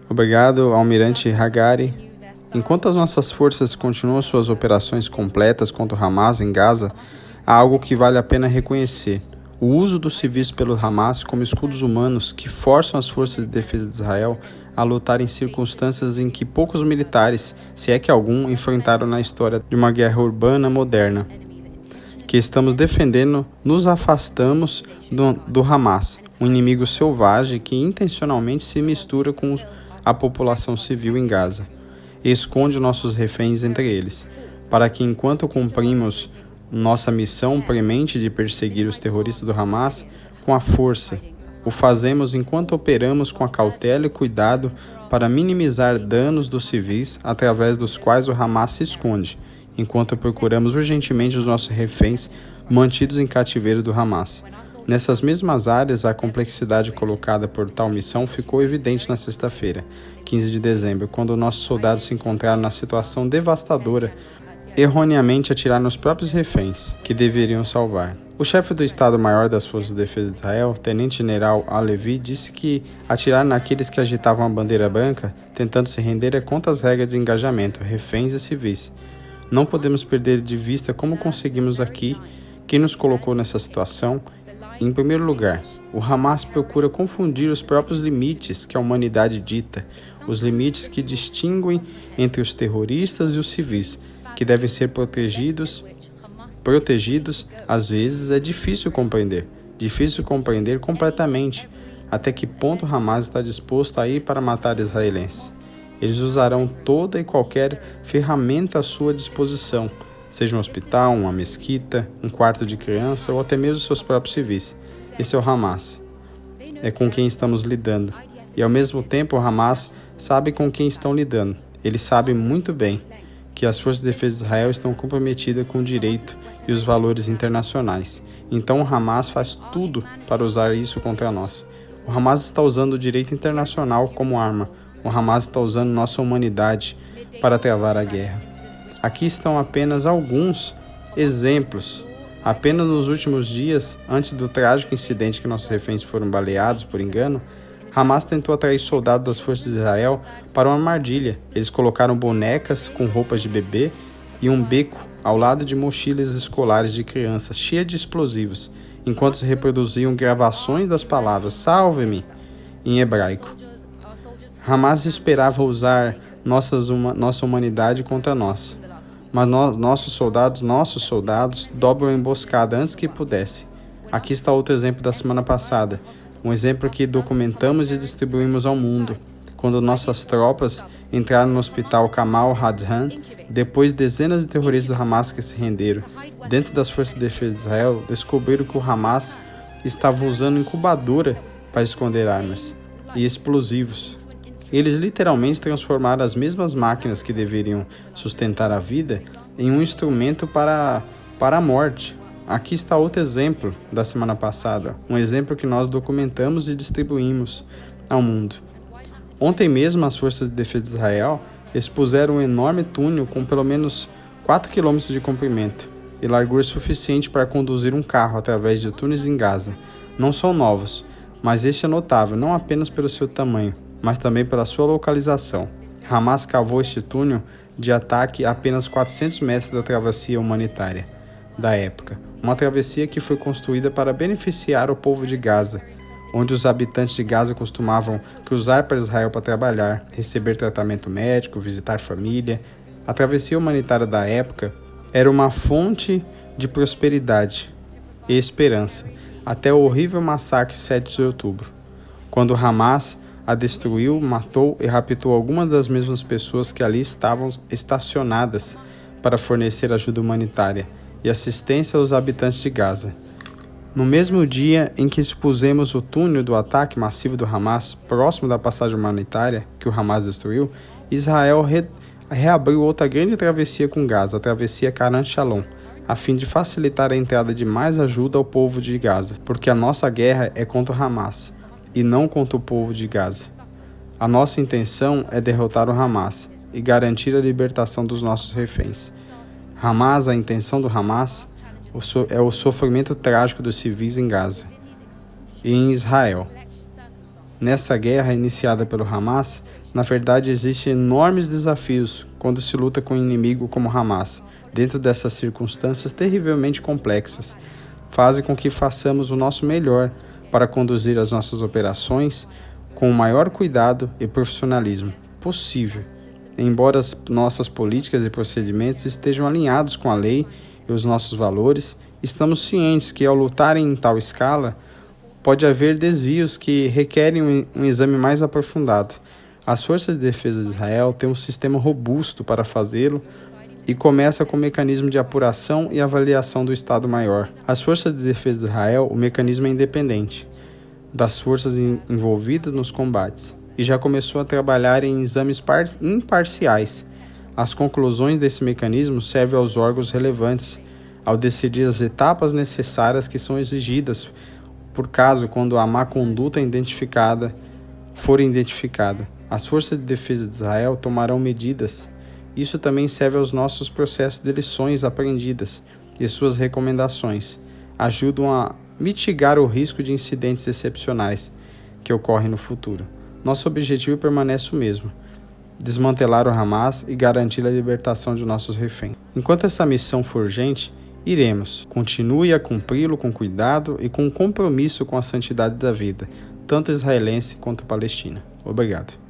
Obrigado, Almirante Hagari. Enquanto as nossas forças continuam suas operações completas contra o Hamas em Gaza, há algo que vale a pena reconhecer: o uso dos civis pelo Hamas como escudos humanos que forçam as forças de defesa de Israel a lutar em circunstâncias em que poucos militares, se é que algum, enfrentaram na história de uma guerra urbana moderna. Que estamos defendendo, nos afastamos do Hamas, um inimigo selvagem que intencionalmente se mistura com a população civil em Gaza e esconde nossos reféns entre eles, para que enquanto cumprimos nossa missão premente de perseguir os terroristas do Hamas com a força, o fazemos enquanto operamos com a cautela e cuidado para minimizar danos dos civis através dos quais o Hamas se esconde, enquanto procuramos urgentemente os nossos reféns mantidos em cativeiro do Hamas. Nessas mesmas áreas, a complexidade colocada por tal missão ficou evidente na sexta-feira, 15 de dezembro, quando nossos soldados se encontraram na situação devastadora, erroneamente atirar nos próprios reféns, que deveriam salvar. O chefe do Estado-Maior das Forças de Defesa de Israel, Tenente-General Alevi, disse que atirar naqueles que agitavam a bandeira branca, tentando se render, é contra as regras de engajamento, reféns e civis. Não podemos perder de vista como conseguimos aqui, quem nos colocou nessa situação. Em primeiro lugar, o Hamas procura confundir os próprios limites que a humanidade dita, os limites que distinguem entre os terroristas e os civis, que devem ser protegidos, às vezes é difícil compreender completamente até que ponto o Hamas está disposto a ir para matar israelenses. Eles usarão toda e qualquer ferramenta à sua disposição, seja um hospital, uma mesquita, um quarto de criança ou até mesmo seus próprios civis. Esse é o Hamas. É com quem estamos lidando. E ao mesmo tempo o Hamas sabe com quem estão lidando. Ele sabe muito bem que as forças de defesa de Israel estão comprometidas com o direito e os valores internacionais. Então o Hamas faz tudo para usar isso contra nós. O Hamas está usando o direito internacional como arma. O Hamas está usando nossa humanidade para travar a guerra. Aqui estão apenas alguns exemplos. Apenas nos últimos dias, antes do trágico incidente que nossos reféns foram baleados por engano, Hamas tentou atrair soldados das forças de Israel para uma armadilha. Eles colocaram bonecas com roupas de bebê e um beco ao lado de mochilas escolares de crianças cheias de explosivos, enquanto se reproduziam gravações das palavras "Salve-me" em hebraico. Hamas esperava usar nossa humanidade contra nós. Mas nossos soldados dobram a emboscada antes que pudesse. Aqui está outro exemplo da semana passada, um exemplo que documentamos e distribuímos ao mundo, quando nossas tropas entraram no hospital Kamal Adwan, depois dezenas de terroristas do Hamas que se renderam. Dentro das forças de defesa de Israel, descobriram que o Hamas estava usando incubadora para esconder armas e explosivos. Eles literalmente transformaram as mesmas máquinas que deveriam sustentar a vida em um instrumento para a morte. Aqui está outro exemplo da semana passada, um exemplo que nós documentamos e distribuímos ao mundo. Ontem mesmo, as forças de defesa de Israel expuseram um enorme túnel com pelo menos 4 km de comprimento e largura suficiente para conduzir um carro através de túneis em Gaza. Não são novos, mas este é notável não apenas pelo seu tamanho, mas também pela sua localização. Hamas cavou este túnel de ataque a apenas 400 metros da travessia humanitária da época, uma travessia que foi construída para beneficiar o povo de Gaza, onde os habitantes de Gaza costumavam cruzar para Israel para trabalhar, receber tratamento médico, visitar família. A travessia humanitária da época era uma fonte de prosperidade e esperança, até o horrível massacre 7 de outubro, quando Hamas a destruiu, matou e raptou algumas das mesmas pessoas que ali estavam estacionadas para fornecer ajuda humanitária e assistência aos habitantes de Gaza. No mesmo dia em que expusemos o túnel do ataque massivo do Hamas próximo da passagem humanitária que o Hamas destruiu, Israel reabriu outra grande travessia com Gaza, a travessia Karan Shalom, a fim de facilitar a entrada de mais ajuda ao povo de Gaza, porque a nossa guerra é contra o Hamas e não contra o povo de Gaza. A nossa intenção é derrotar o Hamas e garantir a libertação dos nossos reféns. A intenção do Hamas é o sofrimento trágico dos civis em Gaza e em Israel. Nessa guerra iniciada pelo Hamas, na verdade existem enormes desafios quando se luta com um inimigo como Hamas. Dentro dessas circunstâncias terrivelmente complexas, fazem com que façamos o nosso melhor para conduzir as nossas operações com o maior cuidado e profissionalismo possível. Embora as nossas políticas e procedimentos estejam alinhados com a lei e os nossos valores, estamos cientes que ao lutarem em tal escala, pode haver desvios que requerem um exame mais aprofundado. As Forças de Defesa de Israel têm um sistema robusto para fazê-lo e começa com o mecanismo de apuração e avaliação do Estado-Maior. As Forças de Defesa de Israel, o mecanismo é independente das forças envolvidas nos combates e já começou a trabalhar em exames imparciais. As conclusões desse mecanismo servem aos órgãos relevantes ao decidir as etapas necessárias que são exigidas por caso quando a má conduta for identificada. As Forças de Defesa de Israel tomarão medidas. Isso também serve aos nossos processos de lições aprendidas e suas recomendações. Ajudam a mitigar o risco de incidentes excepcionais que ocorrem no futuro. Nosso objetivo permanece o mesmo: desmantelar o Hamas e garantir a libertação de nossos reféns. Enquanto essa missão for urgente, iremos. Continue a cumpri-lo com cuidado e com compromisso com a santidade da vida, tanto israelense quanto palestina. Obrigado.